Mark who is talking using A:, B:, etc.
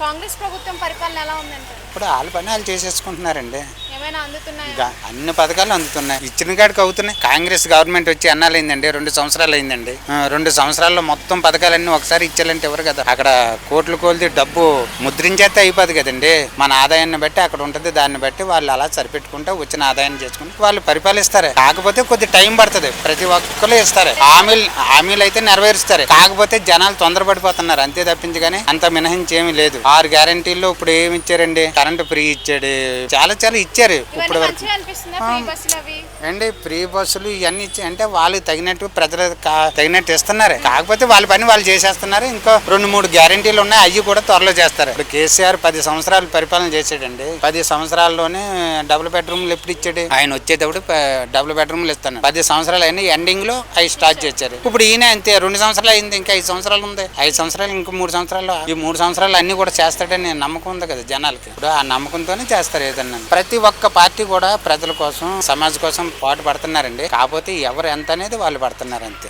A: కాంగ్రెస్ ప్రభుత్వం పరిపాలన ఎలా ఉందంటారు?
B: ఇప్పుడు వాళ్ళ పని వాళ్ళు చేసేసుకుంటున్నారండి.
A: ఏమైనా అందుతున్నాయా?
B: అన్ని పథకాలు అందుతున్నాయి, ఇచ్చిన కాడికి అవుతున్నాయి. కాంగ్రెస్ గవర్నమెంట్ వచ్చి ఎన్నాళ్ళైందండి? 2 సంవత్సరాలు అయిందండి. 2 సంవత్సరాల్లో మొత్తం పథకాలన్నీ ఒకసారి ఇచ్చేయాలంటే ఎవరు కదా. అక్కడ కోట్లు కోల్ది డబ్బు ముద్రించేస్తే అయిపోదు కదండి. మన ఆదాయాన్ని బట్టి అక్కడ ఉంటుంది, దాన్ని బట్టి వాళ్ళు అలా సరిపెట్టుకుంటూ వచ్చిన ఆదాయాన్ని చేసుకుని వాళ్ళు పరిపాలిస్తారు. కాకపోతే కొద్ది టైం పడుతుంది, ప్రతి ఒక్కరు ఇస్తారు. హామీలు అయితే నెరవేరుస్తారు. కాకపోతే జనాలు తొందరపడిపోతున్నారు అంతే తప్పించి కానీ అంత మినహించి ఏమీ లేదు. 6 గ్యారంటీల్లో ఇప్పుడు ఏమి ఇచ్చారండి? కరెంట్ ఫ్రీ ఇచ్చాడు, చాలా ఇచ్చారు. ఇప్పుడు వరకు అండి ఫ్రీ బస్సులు ఇవన్నీ ఇచ్చి అంటే వాళ్ళకి తగినట్టు ప్రజలకు తగినట్టు ఇస్తున్నారు. కాకపోతే వాళ్ళ పని వాళ్ళు చేసేస్తున్నారు. ఇంకా 2-3 గ్యారంటీలు ఉన్నాయి, అవి కూడా త్వరలో చేస్తారు. ఇప్పుడు కేసీఆర్ 10 సంవత్సరాలు పరిపాలన చేసాడండి. 10 సంవత్సరాల్లోనే డబుల్ బెడ్రూమ్లు ఎప్పుడు ఇచ్చాడు? ఆయన వచ్చేటప్పుడు డబుల్ బెడ్రూమ్లు ఇస్తాను. 10 సంవత్సరాలు అయినా ఎండింగ్ లో అవి స్టార్ట్ చేశారు. ఇప్పుడు ఈయన అంతే 2 సంవత్సరాలు అయింది, ఇంకా 5 సంవత్సరాలు ఉంది. 5 సంవత్సరాలు ఇంకా 3 సంవత్సరాలు. ఈ 3 సంవత్సరాలు అన్ని కూడా చేస్తాడని నమ్మకం ఉంది కదా జనాలకి. ఇప్పుడు ఆ నమ్మకంతోనే చేస్తారు ఏదన్నా. ప్రతి ఒక్క పార్టీ కూడా ప్రజల కోసం, సమాజం కోసం పాటు పడుతున్నారండి. కాకపోతే ఎవరు ఎంత అనేది వాళ్ళు పడుతున్నారు అంతే.